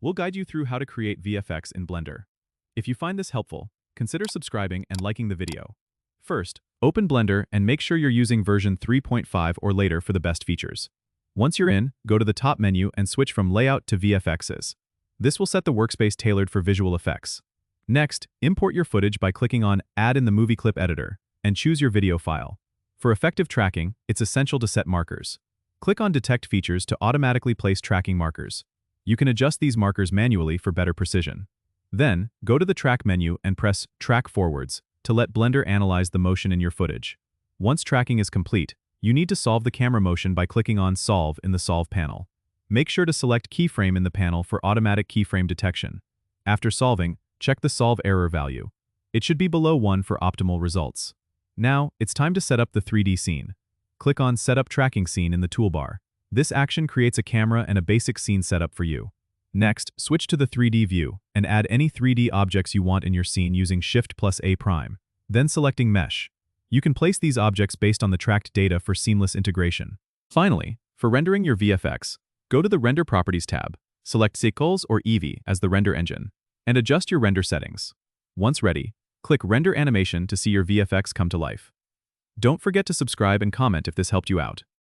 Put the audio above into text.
We'll guide you through how to create VFX in Blender. If you find this helpful, consider subscribing and liking the video. First, open Blender and make sure you're using version 3.5 or later for the best features. Once you're in, go to the top menu and switch from Layout to VFXs. This will set the workspace tailored for visual effects. Next, import your footage by clicking on Add in the Movie Clip Editor and choose your video file. For effective tracking, it's essential to set markers. Click on Detect Features to automatically place tracking markers. You can adjust these markers manually for better precision. Then, go to the Track menu and press Track Forwards to let Blender analyze the motion in your footage. Once tracking is complete, you need to solve the camera motion by clicking on Solve in the Solve panel. Make sure to select Keyframe in the panel for automatic keyframe detection. After solving, check the Solve error value. It should be below 1 for optimal results. Now, it's time to set up the 3D scene. Click on Set Up Tracking Scene in the toolbar. This action creates a camera and a basic scene setup for you. Next, switch to the 3D view and add any 3D objects you want in your scene using Shift+A prime. Then selecting Mesh. You can place these objects based on the tracked data for seamless integration. Finally, for rendering your VFX, go to the Render Properties tab, select Cycles or Eevee as the render engine, and adjust your render settings. Once ready, click Render Animation to see your VFX come to life. Don't forget to subscribe and comment if this helped you out.